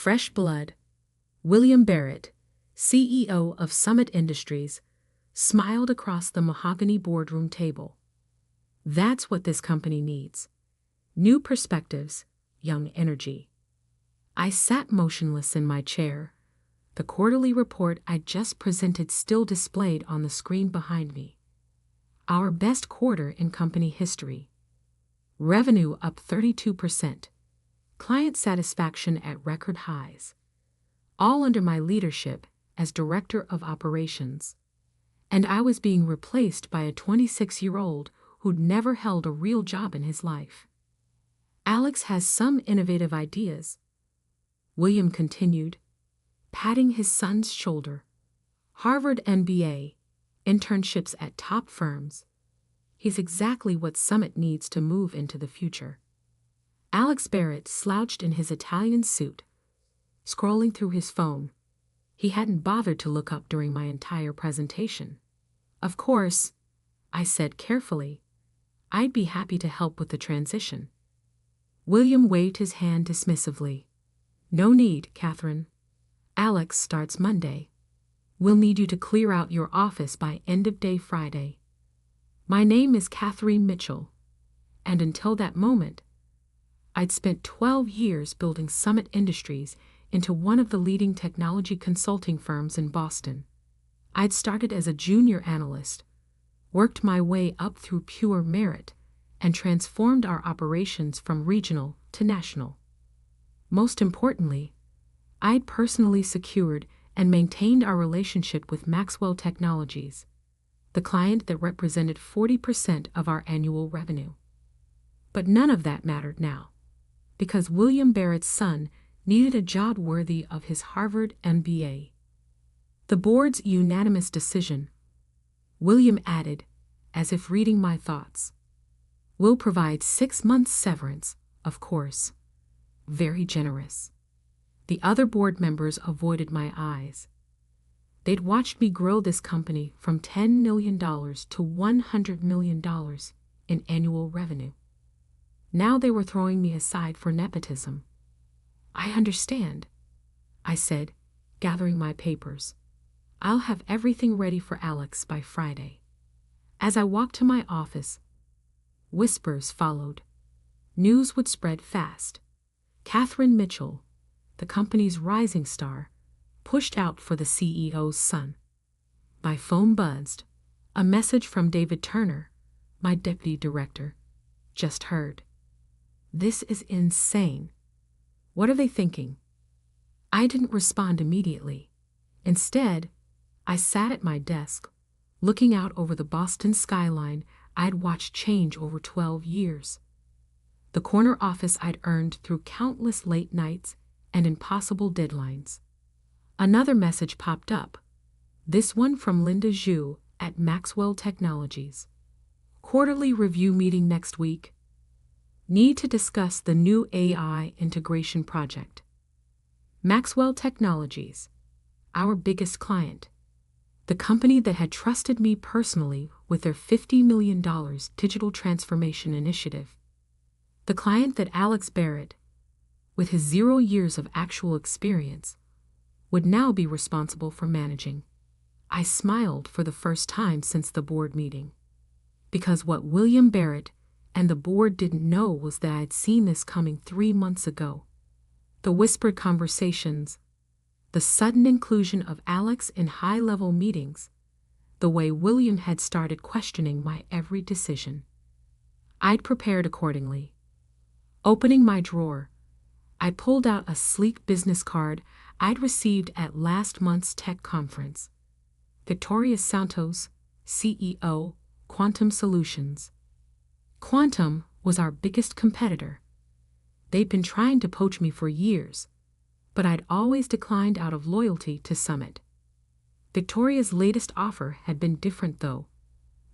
fresh blood. William Barrett, CEO of Summit Industries, smiled across the mahogany boardroom table. That's what this company needs. New perspectives, young energy. I sat motionless in my chair, the quarterly report I'd just presented still displayed on the screen behind me. Our best quarter in company history. Revenue up 32%. Client satisfaction at record highs. All under my leadership as Director of Operations. And I was being replaced by a 26-year-old who'd never held a real job in his life. Alex has some innovative ideas, William continued, patting his son's shoulder. Harvard MBA, internships at top firms. He's exactly what Summit needs to move into the future. Alex Barrett slouched in his Italian suit, scrolling through his phone. He hadn't bothered to look up during my entire presentation. Of course, I said carefully, I'd be happy to help with the transition. William waved his hand dismissively. No need, Catherine. Alex starts Monday. We'll need you to clear out your office by end of day Friday. My name is Catherine Mitchell, and until that moment, I'd spent 12 years building Summit Industries into one of the leading technology consulting firms in Boston. I'd started as a junior analyst, worked my way up through pure merit, and transformed our operations from regional to national. Most importantly, I'd personally secured and maintained our relationship with Maxwell Technologies, the client that represented 40% of our annual revenue. But none of that mattered now, because William Barrett's son needed a job worthy of his Harvard MBA. The board's unanimous decision, William added, as if reading my thoughts, will provide 6 months severance, of course. Very generous. The other board members avoided my eyes. They'd watched me grow this company from $10 million to $100 million in annual revenue. Now they were throwing me aside for nepotism. I understand, I said, gathering my papers. I'll have everything ready for Alex by Friday. As I walked to my office, whispers followed. News would spread fast. Catherine Mitchell, the company's rising star, pushed out for the CEO's son. My phone buzzed. A message from David Turner, my deputy director. Just heard. This is insane. What are they thinking? I didn't respond immediately. Instead, I sat at my desk, looking out over the Boston skyline I'd watched change over 12 years. The corner office I'd earned through countless late nights and impossible deadlines. Another message popped up, this one from Linda Zhu at Maxwell Technologies. Quarterly review meeting next week. Need to discuss the new AI integration project. Maxwell Technologies, our biggest client. The company that had trusted me personally with their $50 million digital transformation initiative. The client that Alex Barrett, with his 0 years of actual experience, would now be responsible for managing. I smiled for the first time since the board meeting. Because what William Barrett and the board didn't know was that I'd seen this coming 3 months ago. The whispered conversations, the sudden inclusion of Alex in high-level meetings, the way William had started questioning my every decision. I'd prepared accordingly. Opening my drawer, I pulled out a sleek business card I'd received at last month's tech conference. Victoria Santos, CEO, Quantum Solutions. Quantum was our biggest competitor. They'd been trying to poach me for years, but I'd always declined out of loyalty to Summit. Victoria's latest offer had been different though,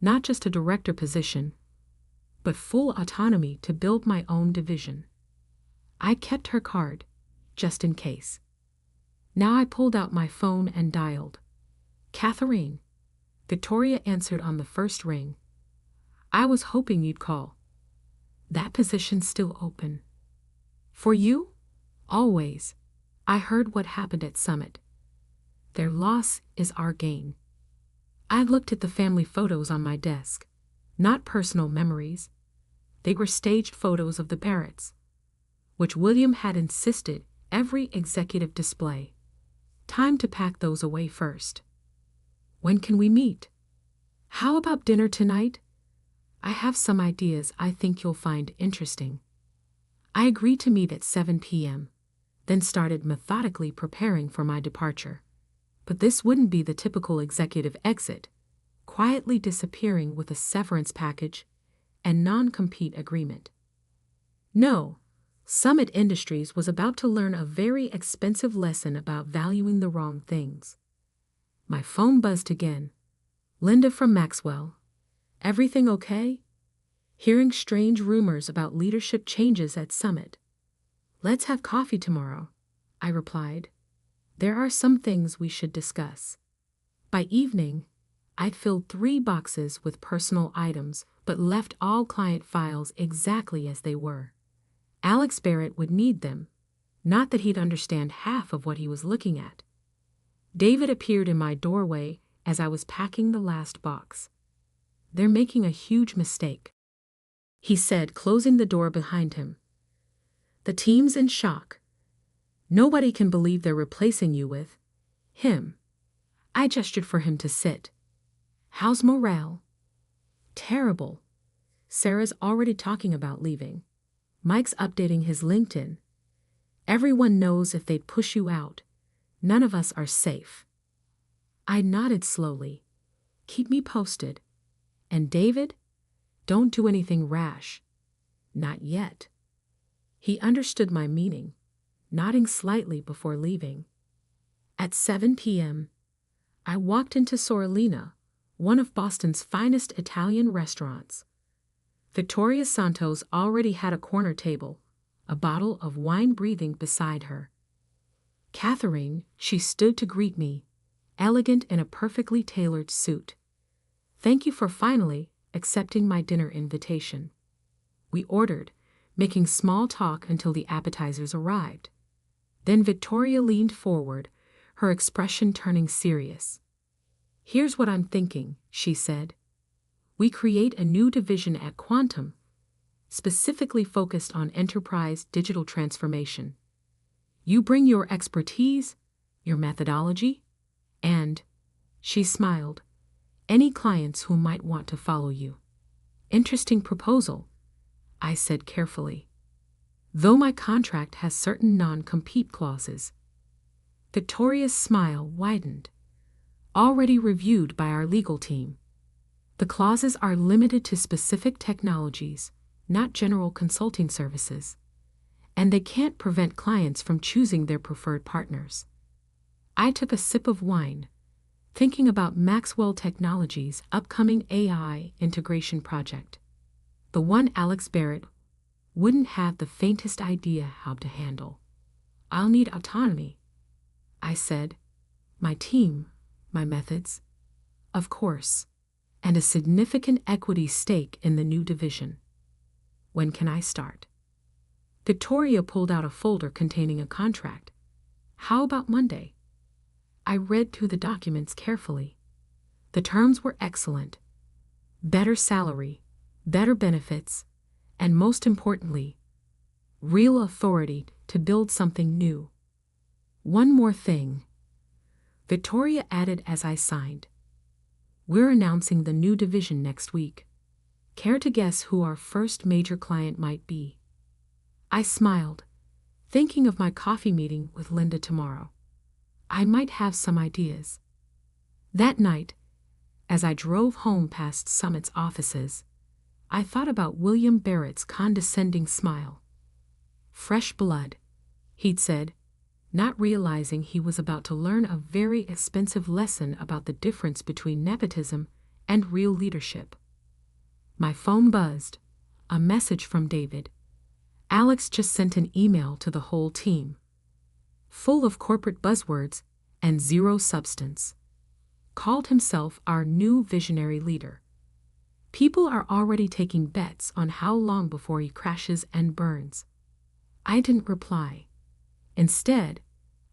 not just a director position, but full autonomy to build my own division. I kept her card, just in case. Now I pulled out my phone and dialed. Catherine. Victoria answered on the first ring. I was hoping you'd call. That position's still open. For you? Always. I heard what happened at Summit. Their loss is our gain. I looked at the family photos on my desk. Not personal memories. They were staged photos of the Barretts, which William had insisted every executive display. Time to pack those away first. When can we meet? How about dinner tonight? I have some ideas I think you'll find interesting. I agreed to meet at 7 p.m., then started methodically preparing for my departure. But this wouldn't be the typical executive exit, quietly disappearing with a severance package and non-compete agreement. No, Summit Industries was about to learn a very expensive lesson about valuing the wrong things. My phone buzzed again. Linda from Maxwell. Everything okay? Hearing strange rumors about leadership changes at Summit. Let's have coffee tomorrow, I replied. There are some things we should discuss. By evening, I'd filled 3 boxes with personal items but left all client files exactly as they were. Alex Barrett would need them, not that he'd understand half of what he was looking at. David appeared in my doorway as I was packing the last box. They're making a huge mistake, he said, closing the door behind him. The team's in shock. Nobody can believe they're replacing you with him. I gestured for him to sit. How's morale? Terrible. Sarah's already talking about leaving. Mike's updating his LinkedIn. Everyone knows if they'd push you out, none of us are safe. I nodded slowly. Keep me posted. And David? Don't do anything rash. Not yet. He understood my meaning, nodding slightly before leaving. At 7 p.m., I walked into Sorellina, one of Boston's finest Italian restaurants. Victoria Santos already had a corner table, a bottle of wine breathing beside her. Catherine, she stood to greet me, elegant in a perfectly tailored suit. Thank you for finally accepting my dinner invitation. We ordered, making small talk until the appetizers arrived. Then Victoria leaned forward, her expression turning serious. Here's what I'm thinking, she said. We create a new division at Quantum, specifically focused on enterprise digital transformation. You bring your expertise, your methodology, and, she smiled, any clients who might want to follow you. Interesting proposal, I said carefully. Though my contract has certain non-compete clauses. Victoria's smile widened. Already reviewed by our legal team. The clauses are limited to specific technologies, not general consulting services. And they can't prevent clients from choosing their preferred partners. I took a sip of wine, thinking about Maxwell Technologies' upcoming AI integration project. The one Alex Barrett wouldn't have the faintest idea how to handle. I'll need autonomy, I said. My team, my methods, of course, and a significant equity stake in the new division. When can I start? Victoria pulled out a folder containing a contract. How about Monday? I read through the documents carefully. The terms were excellent. Better salary, better benefits, and most importantly, real authority to build something new. One more thing, Victoria added as I signed. We're announcing the new division next week. Care to guess who our first major client might be? I smiled, thinking of my coffee meeting with Linda tomorrow. I might have some ideas. That night, as I drove home past Summit's offices, I thought about William Barrett's condescending smile. Fresh blood, he'd said, not realizing he was about to learn a very expensive lesson about the difference between nepotism and real leadership. My phone buzzed, a message from David. Alex just sent an email to the whole team, full of corporate buzzwords and zero substance. Called himself our new visionary leader. People are already taking bets on how long before he crashes and burns. I didn't reply. Instead,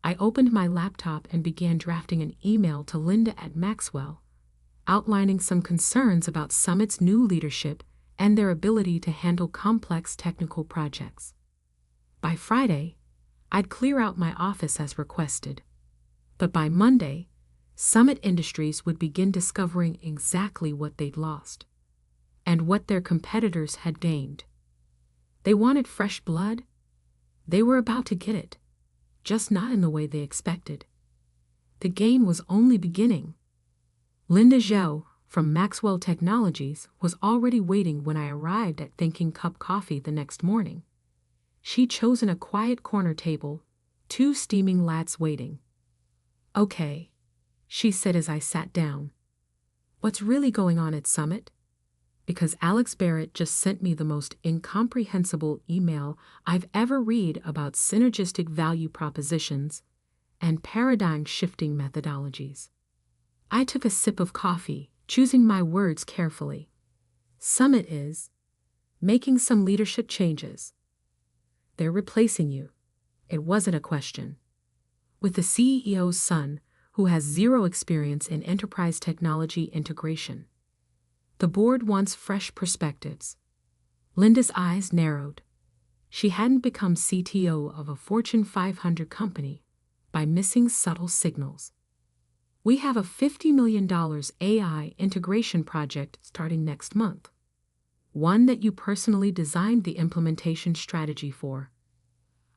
I opened my laptop and began drafting an email to Linda at Maxwell, outlining some concerns about Summit's new leadership and their ability to handle complex technical projects. By Friday, I'd clear out my office as requested. But by Monday, Summit Industries would begin discovering exactly what they'd lost and what their competitors had gained. They wanted fresh blood. They were about to get it, just not in the way they expected. The game was only beginning. Linda Zhou from Maxwell Technologies was already waiting when I arrived at Thinking Cup Coffee the next morning. She'd chosen a quiet corner table, 2 steaming lattes waiting. "Okay," she said as I sat down. "What's really going on at Summit?" Because Alex Barrett just sent me the most incomprehensible email I've ever read about synergistic value propositions and paradigm-shifting methodologies. I took a sip of coffee, choosing my words carefully. Summit is making some leadership changes. They're replacing you. It wasn't a question. With the CEO's son, who has 0 experience in enterprise technology integration. The board wants fresh perspectives. Linda's eyes narrowed. She hadn't become CTO of a Fortune 500 company by missing subtle signals. "We have a $50 million AI integration project starting next month. One that you personally designed the implementation strategy for."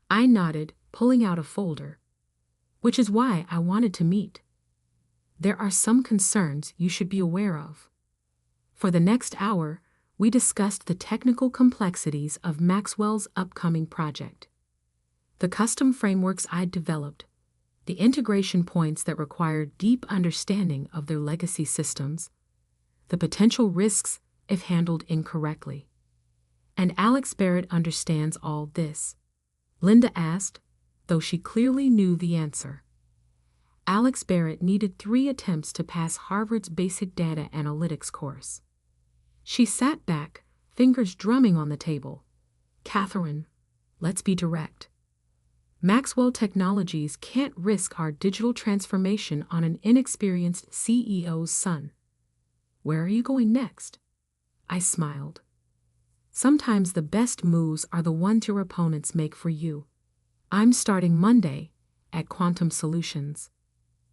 I nodded, pulling out a folder. "Which is why I wanted to meet. There are some concerns you should be aware of." For the next hour, we discussed the technical complexities of Maxwell's upcoming project. The custom frameworks I'd developed, the integration points that required deep understanding of their legacy systems, the potential risks if handled incorrectly. "And Alex Barrett understands all this?" Linda asked, though she clearly knew the answer. Alex Barrett needed 3 attempts to pass Harvard's basic data analytics course. She sat back, fingers drumming on the table. "Catherine, let's be direct. Maxwell Technologies can't risk our digital transformation on an inexperienced CEO's son. Where are you going next?" I smiled. "Sometimes the best moves are the ones your opponents make for you. I'm starting Monday at Quantum Solutions,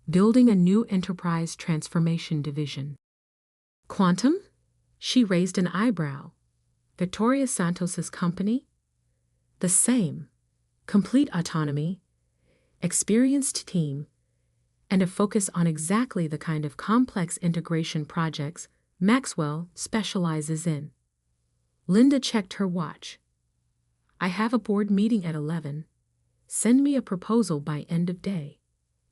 building a new enterprise transformation division." "Quantum?" She raised an eyebrow. "Victoria Santos's company?" "The same. Complete autonomy, experienced team, and a focus on exactly the kind of complex integration projects Maxwell specializes in." Linda checked her watch. "I have a board meeting at 11. Send me a proposal by end of day.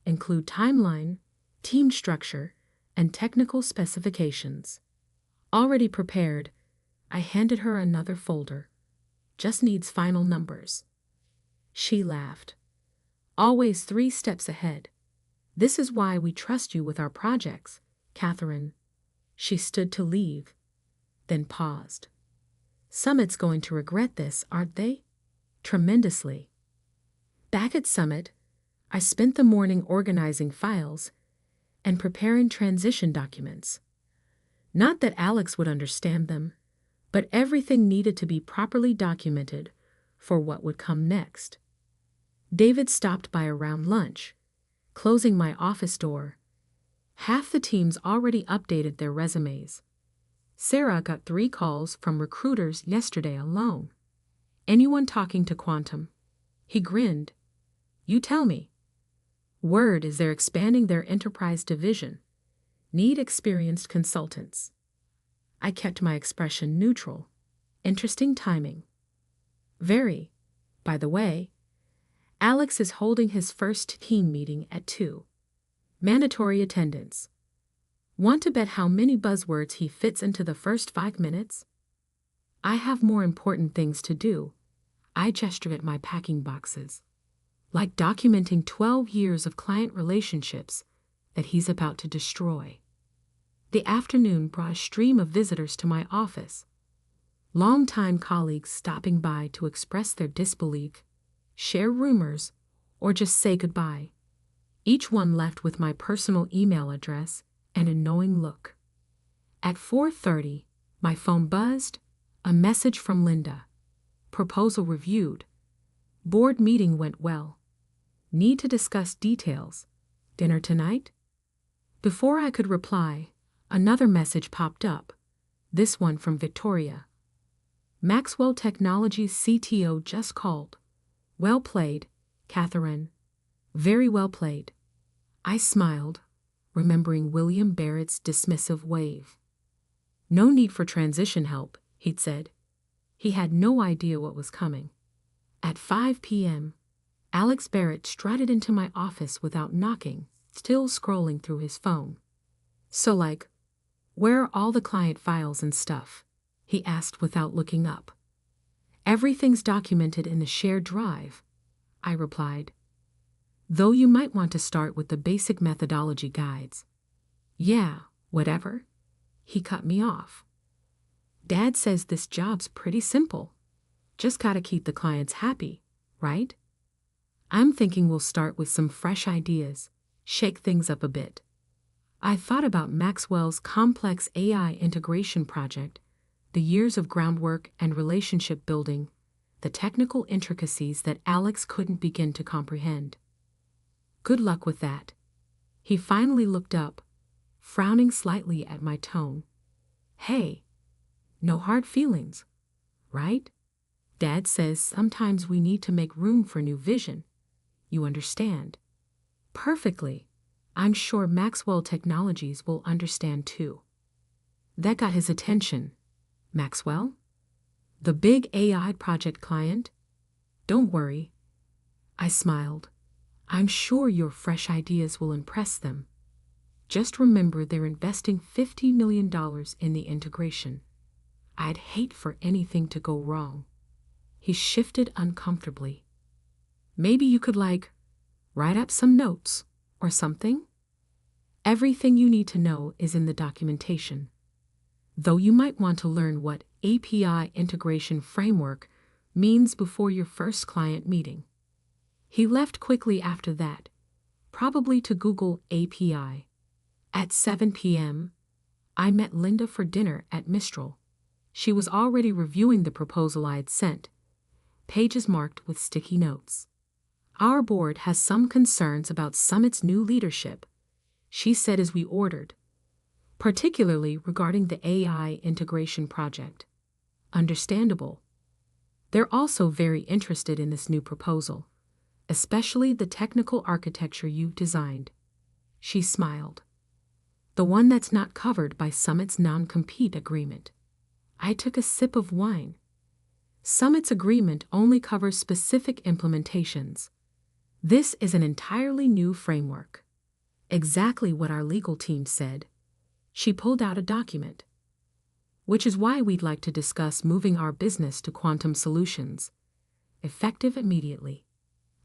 Include timeline, team structure, and technical specifications." Already prepared, I handed her another folder. "Just needs final numbers." She laughed. "Always 3 steps ahead. This is why we trust you with our projects, Catherine." She stood to leave, then paused. "Summit's going to regret this, aren't they?" "Tremendously." Back at Summit, I spent the morning organizing files and preparing transition documents. Not that Alex would understand them, but everything needed to be properly documented for what would come next. David stopped by around lunch, closing my office door. Half the teams already updated their resumes. Sarah got 3 calls from recruiters yesterday alone. "Anyone talking to Quantum?" He grinned. "You tell me." "Word is they're expanding their enterprise division. Need experienced consultants." I kept my expression neutral. Interesting timing. "Very. By the way, Alex is holding his first team meeting at 2. Mandatory attendance. Want to bet how many buzzwords he fits into the first 5 minutes?" "I have more important things to do." I gestured at my packing boxes. "Like documenting 12 years of client relationships that he's about to destroy." The afternoon brought a stream of visitors to my office. Longtime colleagues stopping by to express their disbelief, share rumors, or just say goodbye. each one left with my personal email address and a knowing look. At 4:30, my phone buzzed, a message from Linda. Proposal reviewed. Board meeting went well. Need to discuss details. Dinner tonight? Before I could reply, another message popped up, this one from Victoria. Maxwell Technologies CTO just called. Well played, Catherine. Very well played. I smiled, remembering William Barrett's dismissive wave. No need for transition help, he'd said. He had no idea what was coming. At 5 p.m., Alex Barrett strutted into my office without knocking, still scrolling through his phone. So where are all the client files and stuff? He asked without looking up. Everything's documented in the shared drive, I replied. Though you might want to start with the basic methodology guides. Yeah, whatever. He cut me off. Dad says this job's pretty simple. Just gotta keep the clients happy, right? I'm thinking we'll start with some fresh ideas, shake things up a bit. I thought about Maxwell's complex AI integration project, the years of groundwork and relationship building, the technical intricacies that Alex couldn't begin to comprehend. Good luck with that. He finally looked up, frowning slightly at my tone. Hey, no hard feelings, right? Dad says sometimes we need to make room for new vision. You understand? Perfectly. I'm sure Maxwell Technologies will understand too. That got his attention. Maxwell? The big AI project client? Don't worry. I smiled. I'm sure your fresh ideas will impress them. Just remember they're investing $50 million in the integration. I'd hate for anything to go wrong. He shifted uncomfortably. Maybe you could write up some notes or something? Everything you need to know is in the documentation. Though you might want to learn what API integration framework means before your first client meeting. He left quickly after that, probably to Google API. At 7 p.m., I met Linda for dinner at Mistral. She was already reviewing the proposal I had sent, pages marked with sticky notes. Our board has some concerns about Summit's new leadership, she said as we ordered, particularly regarding the AI integration project. Understandable. They're also very interested in this new proposal, especially the technical architecture you've designed. She smiled. The one that's not covered by Summit's non-compete agreement. I took a sip of wine. Summit's agreement only covers specific implementations. This is an entirely new framework. Exactly what our legal team said. She pulled out a document. Which is why we'd like to discuss moving our business to quantum solutions. Effective immediately.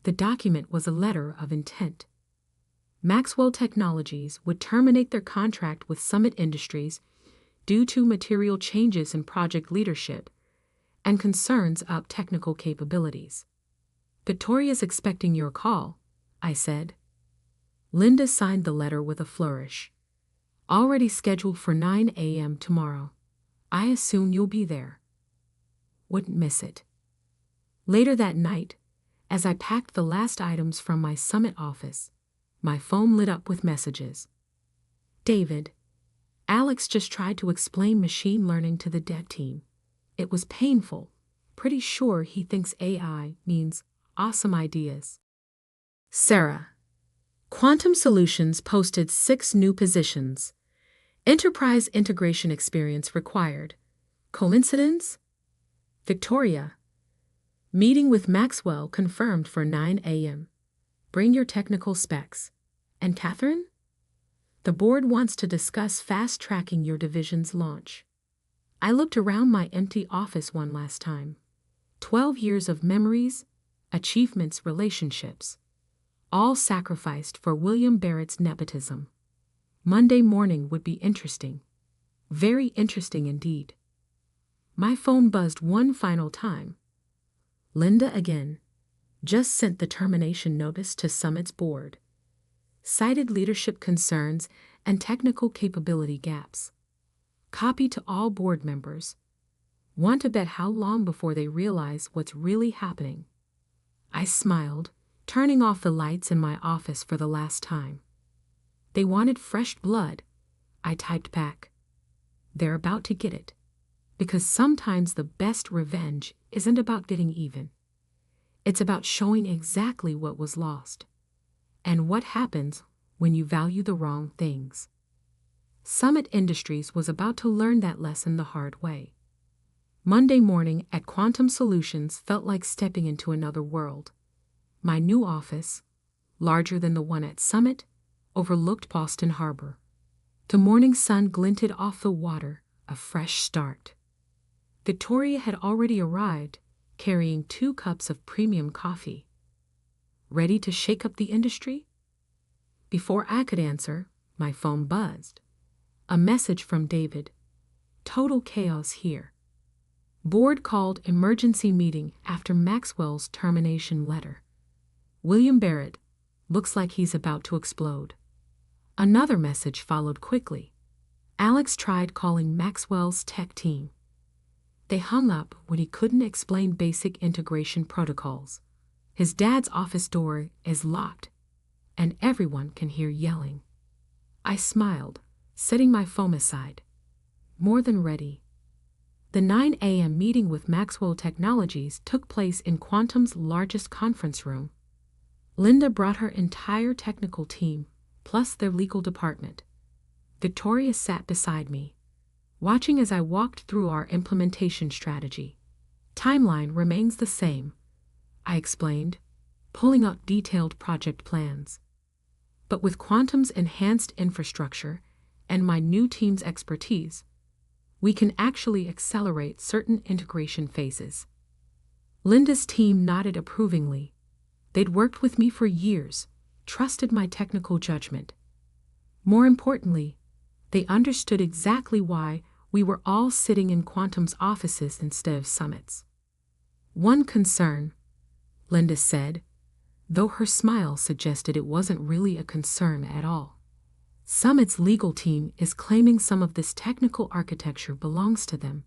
The document was a letter of intent. Maxwell Technologies would terminate their contract with Summit Industries due to material changes in project leadership and concerns about technical capabilities. Victoria's expecting your call, I said. Linda signed the letter with a flourish. Already scheduled for 9 a.m. tomorrow. I assume you'll be there. Wouldn't miss it. Later that night, as I packed the last items from my Summit office, my phone lit up with messages. David, Alex just tried to explain machine learning to the dev team. It was painful. Pretty sure he thinks AI means awesome ideas. Sarah, Quantum Solutions posted 6 new positions. Enterprise integration experience required. Coincidence? Victoria, meeting with Maxwell confirmed for 9 a.m. Bring your technical specs. And Catherine? The board wants to discuss fast-tracking your division's launch. I looked around my empty office one last time. 12 years of memories, achievements, relationships. All sacrificed for William Barrett's nepotism. Monday morning would be interesting. Very interesting indeed. My phone buzzed one final time. Linda again. Just sent the termination notice to Summit's board. cited leadership concerns and technical capability gaps. Copy to all board members. Want to bet how long before they realize what's really happening? I smiled, turning off the lights in my office for the last time. They wanted fresh blood, I typed back. They're about to get it. Because sometimes the best revenge isn't about getting even. It's about showing exactly what was lost. And what happens when you value the wrong things. Summit Industries was about to learn that lesson the hard way. Monday morning at Quantum Solutions felt like stepping into another world. My new office, larger than the one at Summit, overlooked Boston Harbor. The morning sun glinted off the water, a fresh start. Victoria had already arrived, carrying 2 cups of premium coffee. Ready to shake up the industry? Before I could answer, my phone buzzed. A message from David. Total chaos here. Board called emergency meeting after Maxwell's termination letter. William Barrett looks like he's about to explode. Another message followed quickly. Alex tried calling Maxwell's tech team. They hung up when he couldn't explain basic integration protocols. His dad's office door is locked, and everyone can hear yelling. I smiled, setting my phone aside. More than ready. The 9 a.m. meeting with Maxwell Technologies took place in Quantum's largest conference room. Linda brought her entire technical team, plus their legal department. Victoria sat beside me, watching as I walked through our implementation strategy. Timeline remains the same, I explained, pulling out detailed project plans. But with Quantum's enhanced infrastructure and my new team's expertise, we can actually accelerate certain integration phases. Linda's team nodded approvingly. They'd worked with me for years, trusted my technical judgment. More importantly, they understood exactly why we were all sitting in Quantum's offices instead of Summit's. One concern, Linda said, though her smile suggested it wasn't really a concern at all. Summit's legal team is claiming some of this technical architecture belongs to them.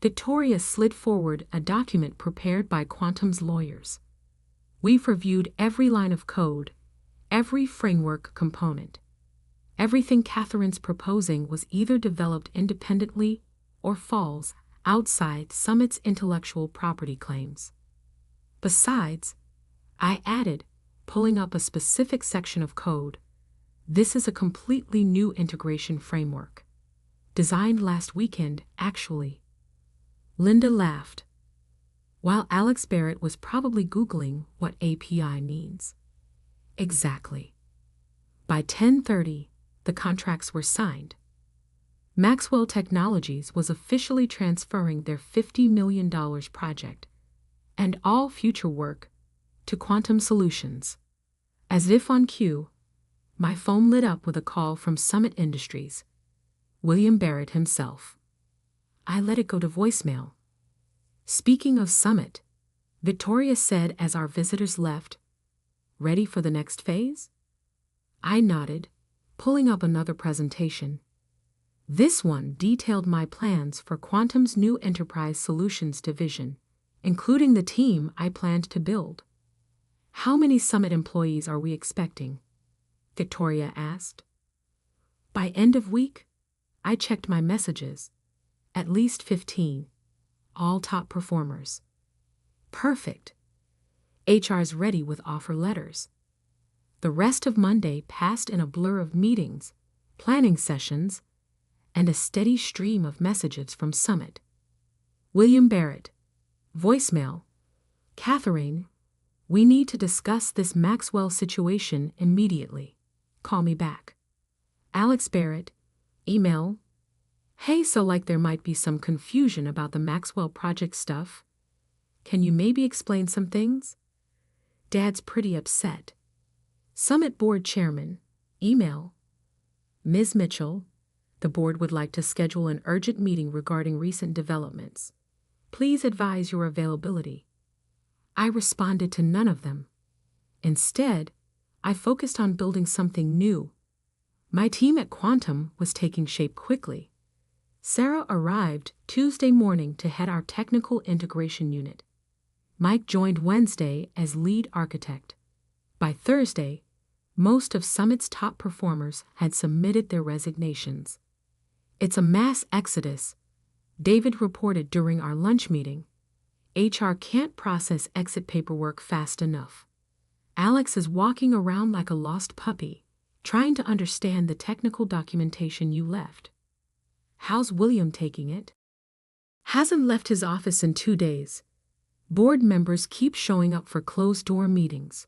Victoria slid forward a document prepared by Quantum's lawyers. We've reviewed every line of code, every framework component. Everything Catherine's proposing was either developed independently or falls outside Summit's intellectual property claims. Besides, I added, pulling up a specific section of code, this is a completely new integration framework. Designed last weekend, actually. Linda laughed, while Alex Barrett was probably Googling what API means. Exactly. By 10:30, the contracts were signed. Maxwell Technologies was officially transferring their $50 million project and all future work to Quantum Solutions. As if on cue, my phone lit up with a call from Summit Industries, William Barrett himself. I let it go to voicemail. Speaking of Summit, Victoria said as our visitors left, ready for the next phase? I nodded, pulling up another presentation. This one detailed my plans for Quantum's new enterprise solutions division, including the team I planned to build. How many Summit employees are we expecting? Victoria asked. By end of week, I checked my messages. At least 15. All top performers. Perfect. HR's ready with offer letters. The rest of Monday passed in a blur of meetings, planning sessions, and a steady stream of messages from Summit. William Barrett. Voicemail. Catherine, we need to discuss this Maxwell situation immediately. Call me back. Alex Barrett. Email. Hey, so like there might be some confusion about the Maxwell project stuff. Can you maybe explain some things? Dad's pretty upset. Summit Board Chairman. Email. Ms. Mitchell, the board would like to schedule an urgent meeting regarding recent developments. Please advise your availability. I responded to none of them. Instead, I focused on building something new. My team at Quantum was taking shape quickly. Sarah arrived Tuesday morning to head our technical integration unit. Mike joined Wednesday as lead architect. By Thursday, most of Summit's top performers had submitted their resignations. It's a mass exodus, David reported during our lunch meeting. HR can't process exit paperwork fast enough. Alex is walking around like a lost puppy, trying to understand the technical documentation you left. How's William taking it? Hasn't left his office in 2 days. Board members keep showing up for closed-door meetings.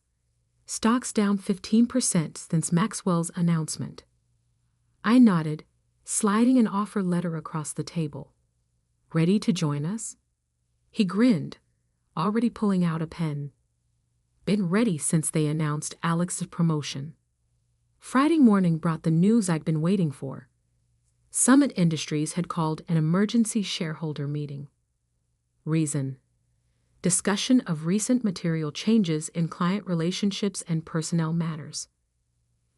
Stocks down 15% since Maxwell's announcement. I nodded, sliding an offer letter across the table. Ready to join us? He grinned, already pulling out a pen. Been ready since they announced Alex's promotion. Friday morning brought the news I'd been waiting for. Summit Industries had called an emergency shareholder meeting. Reason: discussion of recent material changes in client relationships and personnel matters.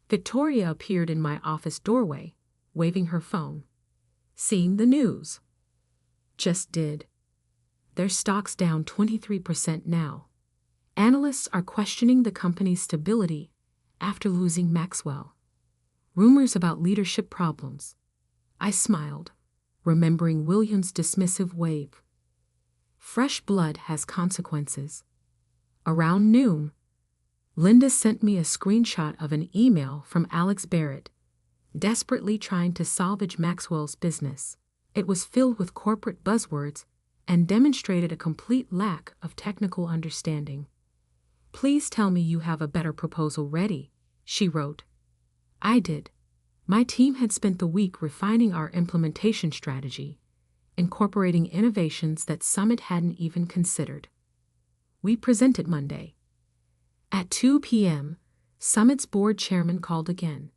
Victoria appeared in my office doorway, waving her phone. Seen the news? Just did. Their stock's down 23% now. Analysts are questioning the company's stability after losing Maxwell. Rumors about leadership problems. I smiled, remembering William's dismissive wave. Fresh blood has consequences. Around noon, Linda sent me a screenshot of an email from Alex Barrett, desperately trying to salvage Maxwell's business. It was filled with corporate buzzwords and demonstrated a complete lack of technical understanding. Please tell me you have a better proposal ready, she wrote. I did. My team had spent the week refining our implementation strategy, incorporating innovations that Summit hadn't even considered. We presented Monday. At 2 p.m., Summit's board chairman called again.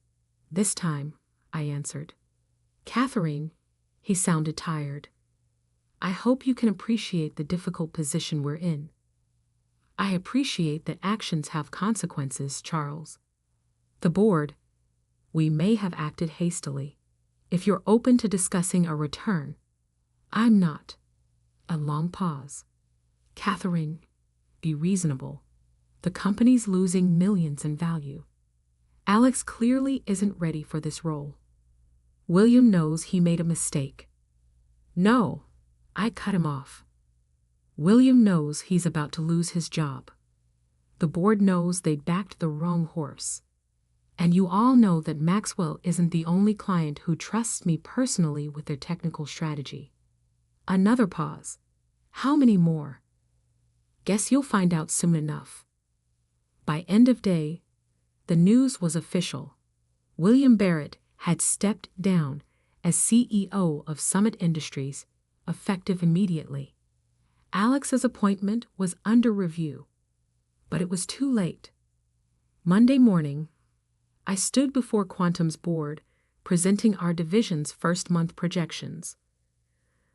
This time, I answered. Catherine, he sounded tired. I hope you can appreciate the difficult position we're in. I appreciate that actions have consequences, Charles. The board, we may have acted hastily. If you're open to discussing a return, I'm not. A long pause. Catherine, be reasonable. The company's losing millions in value. Alex clearly isn't ready for this role. William knows he made a mistake. No, I cut him off. William knows he's about to lose his job. The board knows they backed the wrong horse. And you all know that Maxwell isn't the only client who trusts me personally with their technical strategy. Another pause. How many more? Guess you'll find out soon enough. By end of day, the news was official. William Barrett had stepped down as CEO of Summit Industries, effective immediately. Alex's appointment was under review, but it was too late. Monday morning, I stood before Quantum's board, presenting our division's first-month projections.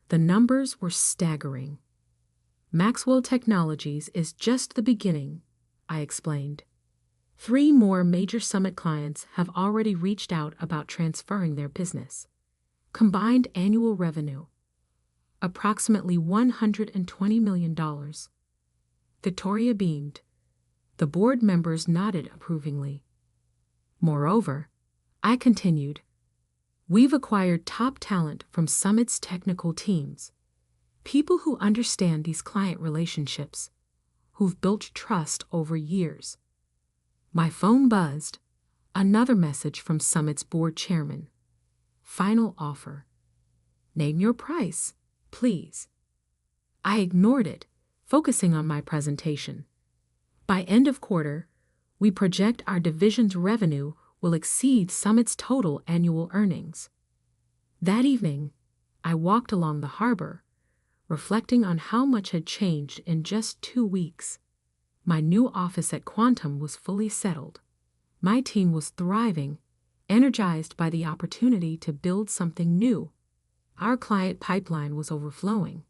The numbers were staggering. Maxwell Technologies is just the beginning, I explained. 3 more major Summit clients have already reached out about transferring their business. Combined annual revenue, approximately $120 million. Victoria beamed. The board members nodded approvingly. Moreover, I continued, we've acquired top talent from Summit's technical teams, people who understand these client relationships, who've built trust over years. My phone buzzed. Another message from Summit's board chairman. Final offer. Name your price, please. I ignored it, focusing on my presentation. By end of quarter, we project our division's revenue will exceed Summit's total annual earnings. That evening, I walked along the harbor, reflecting on how much had changed in just 2 weeks. My new office at Quantum was fully settled. My team was thriving, energized by the opportunity to build something new. Our client pipeline was overflowing.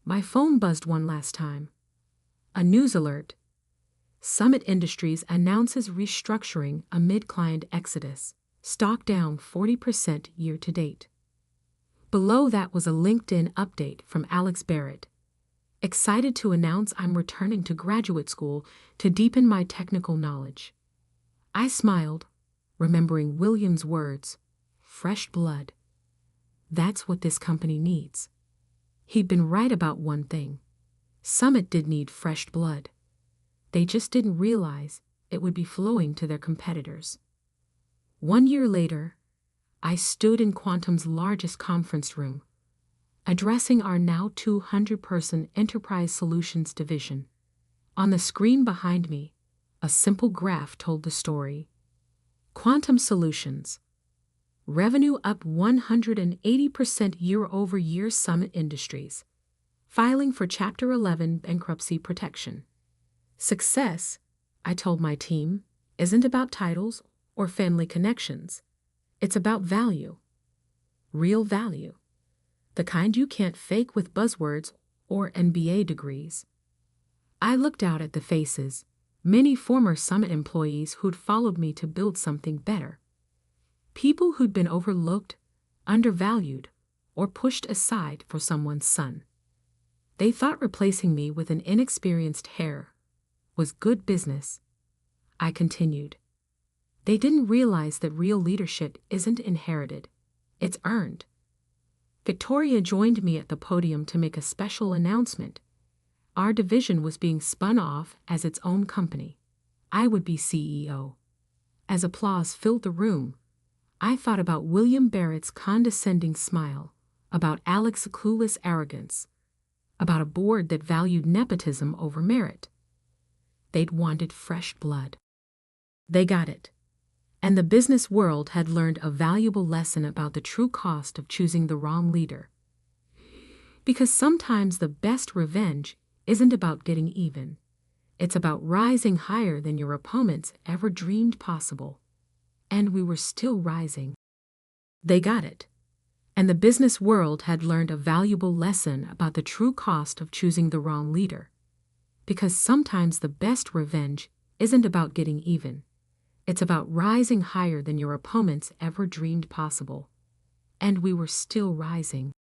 My phone buzzed one last time. A news alert. Summit Industries announces restructuring amid client exodus, stock down 40% year to date. Below that was a LinkedIn update from Alex Barrett. Excited to announce I'm returning to graduate school to deepen my technical knowledge. I smiled, remembering William's words, fresh blood. That's what this company needs. He'd been right about one thing. Summit did need fresh blood. They just didn't realize it would be flowing to their competitors. 1 year later, I stood in Quantum's largest conference room, addressing our now 200-person Enterprise Solutions division. On the screen behind me, a simple graph told the story. Quantum Solutions. Revenue up 180% year-over-year. Summit Industries. Filing for Chapter 11 bankruptcy protection. Success, I told my team, isn't about titles or family connections. It's about value. Real value. The kind you can't fake with buzzwords or MBA degrees. I looked out at the faces, many former Summit employees who'd followed me to build something better. People who'd been overlooked, undervalued, or pushed aside for someone's son. They thought replacing me with an inexperienced heir was good business. I continued. They didn't realize that real leadership isn't inherited, it's earned. Victoria joined me at the podium to make a special announcement. Our division was being spun off as its own company. I would be CEO. As applause filled the room, I thought about William Barrett's condescending smile, about Alex's clueless arrogance, about a board that valued nepotism over merit. They'd wanted fresh blood. They got it. And the business world had learned a valuable lesson about the true cost of choosing the wrong leader. Because sometimes the best revenge isn't about getting even. It's about rising higher than your opponents ever dreamed possible. And we were still rising. They got it. And the business world had learned a valuable lesson about the true cost of choosing the wrong leader. Because sometimes the best revenge isn't about getting even. It's about rising higher than your opponents ever dreamed possible. And we were still rising.